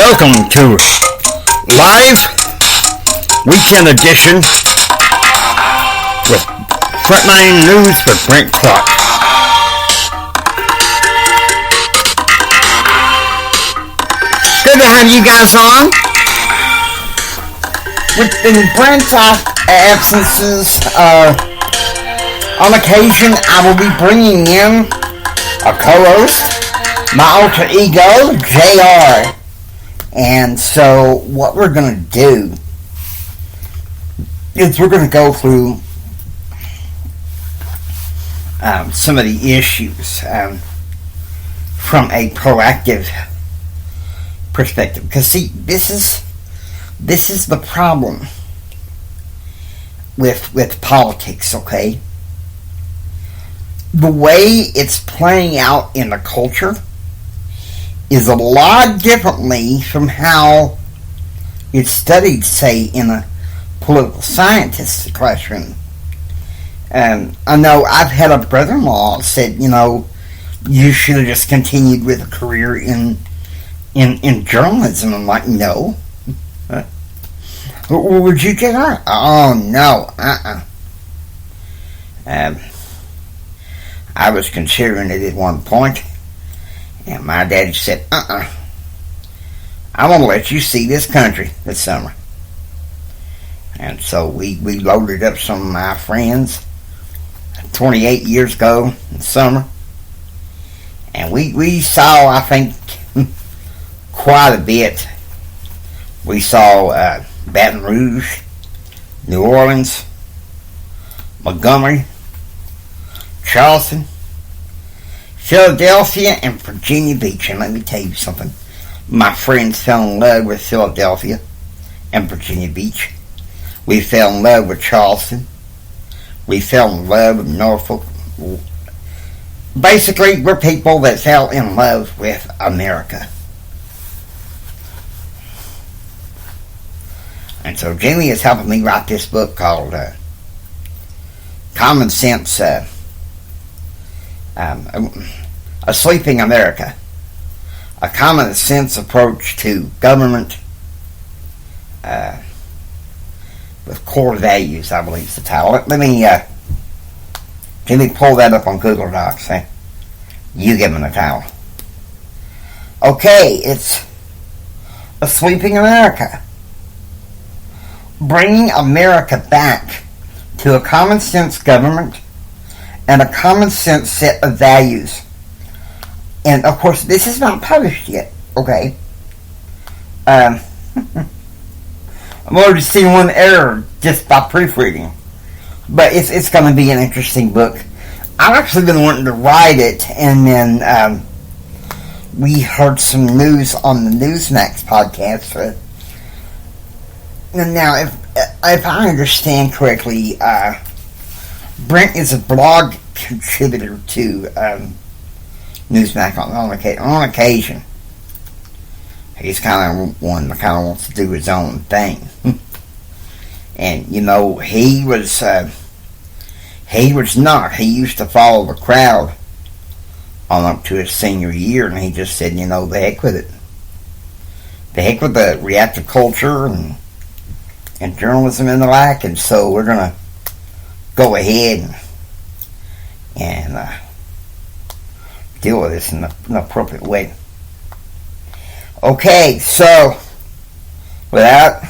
welcome to Live Weekend Edition with Frontline News with Brent Clark. Good to have you guys on. In Brent's absences, on occasion I will be bringing in a co-host, my alter ego, JR. And so what we're going to do is we're going to go through some of the issues from a proactive perspective. Because see, this is the problem with politics, okay? The way it's playing out in the culture is a lot differently from how it's studied, say, in a political scientist's classroom. I know I've had a brother-in-law said, you should have just continued with a career in journalism. I'm like, no. Would you get on? Oh, no. I was considering it at one point. And my daddy said, I want to let you see this country this summer. And so we loaded up some of my friends 28 years ago in the summer. And we saw, I think, quite a bit. We saw Baton Rouge, New Orleans, Montgomery, Charleston, Philadelphia, and Virginia Beach. And let me tell you something. My friends fell in love with Philadelphia and Virginia Beach. We fell in love with Charleston. We fell in love with Norfolk. Basically, we're people that fell in love with America. And so Jimmy is helping me write this book called Common Sense, A Sleeping America, a common sense approach to government with core values, I believe is the title. Let me pull that up on Google Docs. You give them the title. Okay, it's A Sleeping America, bringing America back to a common sense government and a common sense set of values. And of course, this is not published yet, okay? I'm already seeing one error just by proofreading. But it's going to be an interesting book. I've actually been wanting to write it, and then we heard some news on the Newsmax podcast. And now, if I understand correctly, Brent is a blog contributor to Newsmax on occasion. He's kind of one that kind of wants to do his own thing. And, he was not. He used to follow the crowd on up to his senior year, and he just said, the heck with it. The heck with the reactive culture and journalism and the like, and so we're going to go ahead and deal with this in an appropriate way. Okay, so without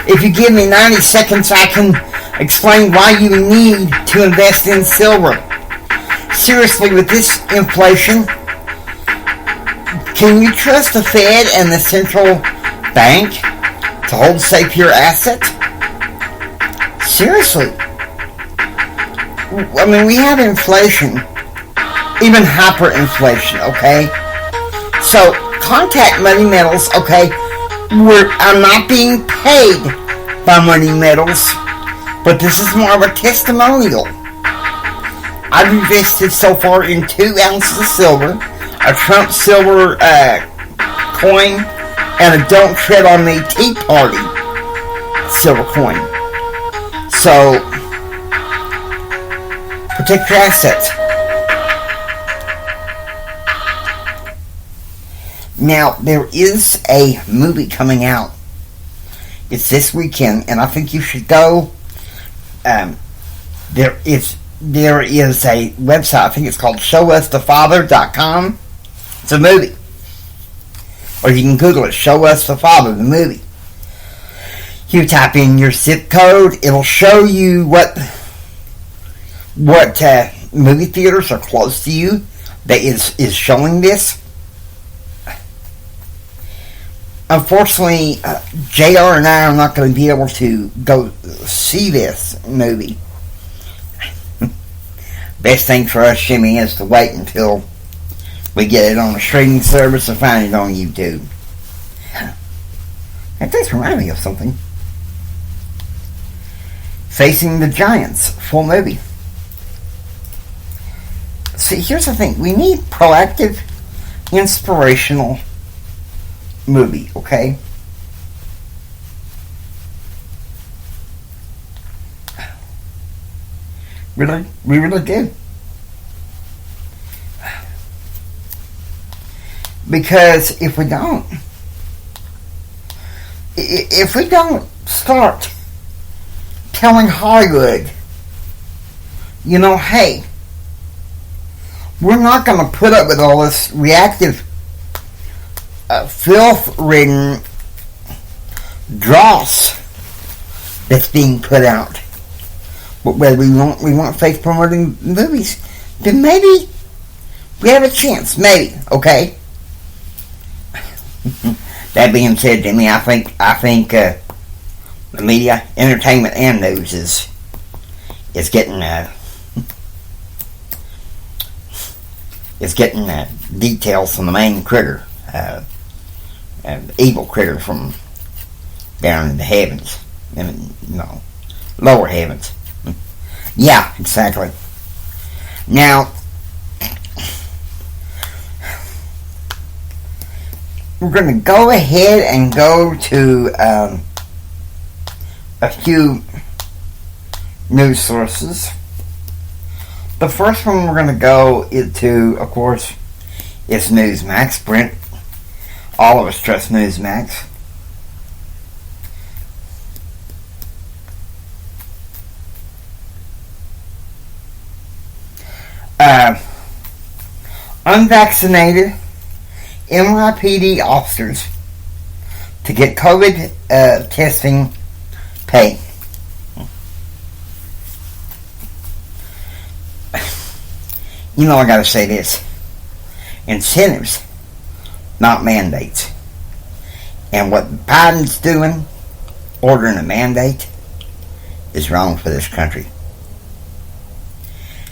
if you give me 90 seconds, I can explain why you need to invest in silver. Seriously, with this inflation, can you trust the Fed and the central bank to hold safe your assets? Seriously. I mean, we have inflation, even hyperinflation, okay? So, contact Money Metals, okay? I'm not being paid by Money Metals, but this is more of a testimonial. I've invested so far in 2 ounces of silver, a Trump silver coin, and a Don't Tread on Me Tea Party silver coin. So, protect your assets. Now, there is a movie coming out. It's this weekend, and I think you should go. There is a website, I think it's called showusthefather.com. It's a movie. Or you can Google it, Show Us the Father, the movie. You type in your zip code, it'll show you what movie theaters are close to you that is showing this. Unfortunately, JR and I are not going to be able to go see this movie. Best thing for us, Jimmy, is to wait until we get it on a streaming service and find it on YouTube. That does remind me of something. Facing the Giants, full movie. See, here's the thing. We need proactive, inspirational movie, okay? Really? We really do. Because if we don't start telling Hollywood, hey, we're not going to put up with all this reactive, filth-ridden dross that's being put out. But whether we want faith-promoting movies, then maybe we have a chance. Maybe, okay? That being said, Jimmy, I think the media, entertainment, and news is getting details from the main critter, evil critter from down in the heavens, lower heavens. Yeah, exactly. Now, we're going to go ahead and go to a few news sources. The first one we're going to go into, of course, is Newsmax. Brent, all of us trust Newsmax. Unvaccinated NYPD officers to get COVID testing pay. I gotta say this. Incentives, not mandates. And what Biden's doing, ordering a mandate, is wrong for this country.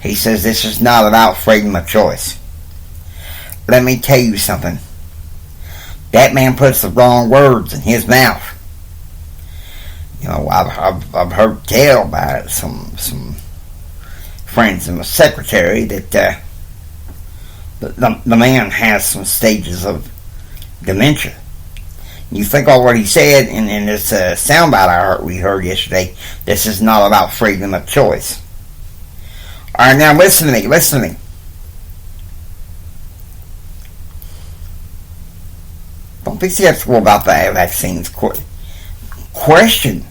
He says this is not about freedom of choice. Let me tell you something. That man puts the wrong words in his mouth. I've heard tell by some friends of my secretary that the man has some stages of dementia. You think all what he said in this soundbite we heard yesterday, this is not about freedom of choice. Alright, now listen to me. Don't be skeptical about the vaccines. Question.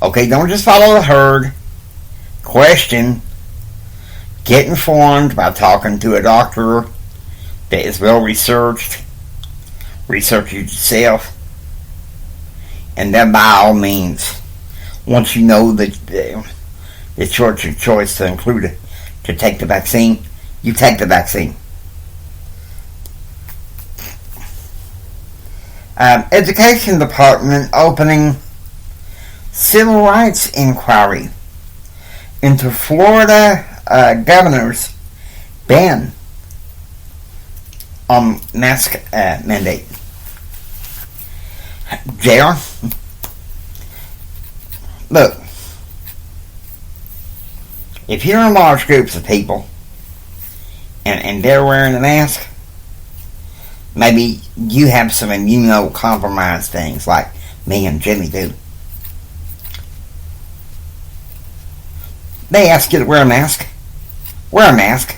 Okay, don't just follow the herd. Question. Get informed by talking to a doctor that is well researched. Research it yourself. And then by all means, once you know that it's your choice to include to take the vaccine, you take the vaccine. Education Department opening civil rights inquiry into Florida governor's ban on mask mandate. JR, look, if you're in large groups of people and they're wearing a mask, maybe you have some immunocompromised things like me and Jimmy do. they ask you to wear a mask. Wear a mask.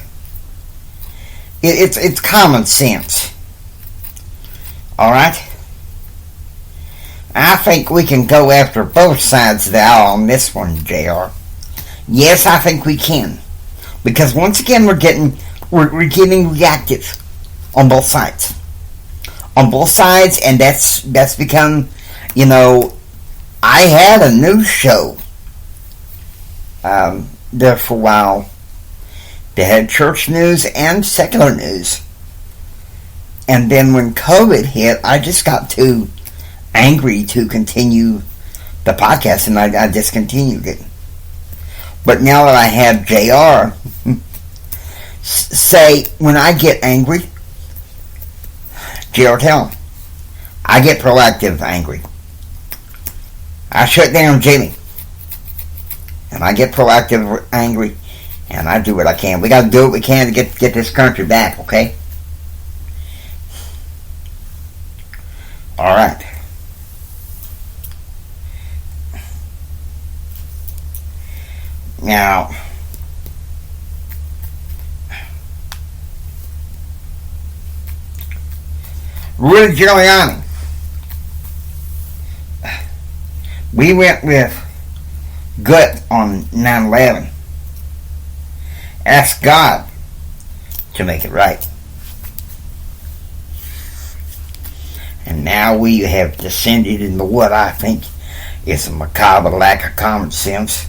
It's common sense. Alright? I think we can go after both sides of the aisle on this one, JR. Yes, I think we can. Because once again, we're getting reactive on both sides. On both sides, and that's become, I had a news show there for a while. They had church news and secular news. And then when COVID hit, I just got too angry to continue the podcast, and I discontinued it. But now that I have JR say, when I get angry, JR tell him, I get proactive angry. I shut down Jimmy, and I get proactive angry, and I do what I can. We got to do what we can to get this country back, okay? All right. Now, Rudy Giuliani. We went with gut on 9/11. Ask God to make it right. And now we have descended into what I think is a macabre lack of common sense.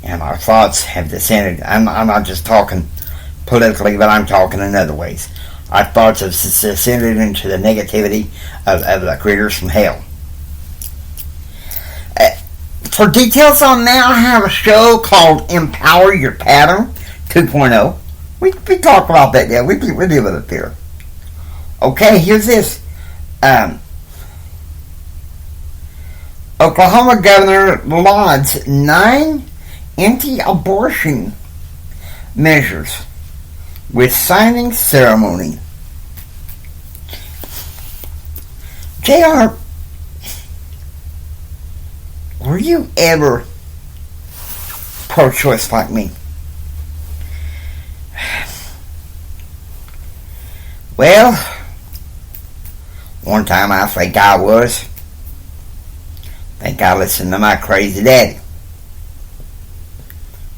And our thoughts have descended. I'm not just talking politically, but I'm talking in other ways. Our thoughts have descended into the negativity of the critters from hell. For details on that, I have a show called Empower Your Pattern 2.0. We talk about that there. We deal with it there. Okay, here's this. Oklahoma Governor lauds 9 anti-abortion measures with signing ceremony. JR, were you ever pro-choice like me? Well, one time I think I was. I think I listened to my crazy daddy.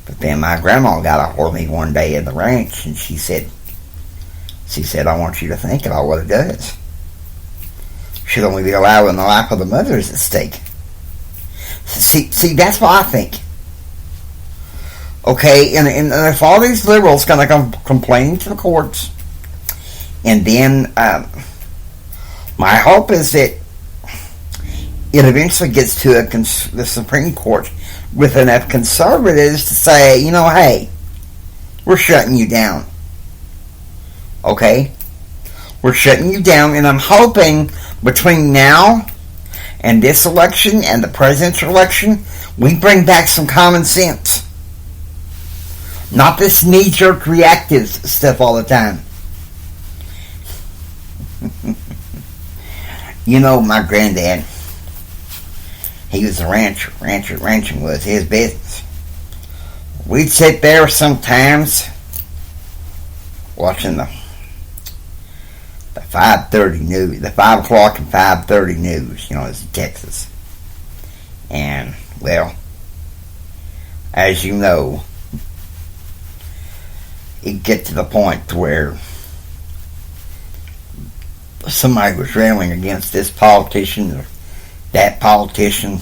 But then my grandma got a hold of me one day at the ranch, and she said, I want you to think about what it does. Should only be allowed when the life of the mother is at stake. See, that's what I think. Okay, and if all these liberals going to come complaining to the courts, and then my hope is that it eventually gets to the Supreme Court with enough conservatives to say, hey, we're shutting you down. Okay? We're shutting you down, and I'm hoping between now and this election and the presidential election, we bring back some common sense. Not this knee-jerk reactive stuff all the time. My granddad, he was a rancher. Ranching was his business. We'd sit there sometimes watching the 5:30 news, the 5 o'clock and 5:30 news, it's in Texas. And, well, as you know, it get to the point where somebody was railing against this politician or that politician.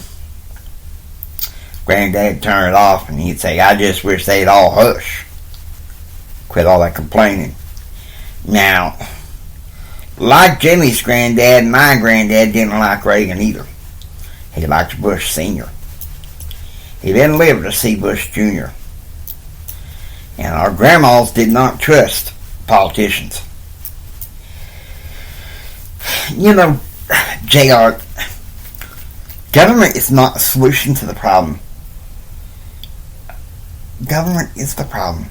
Granddad turned it off, and he'd say, I just wish they'd all hush. Quit all that complaining. Now, like Jimmy's granddad, my granddad didn't like Reagan either. He liked Bush Sr. He didn't live to see Bush Jr. And our grandmas did not trust politicians. JR, government is not the solution to the problem. Government is the problem.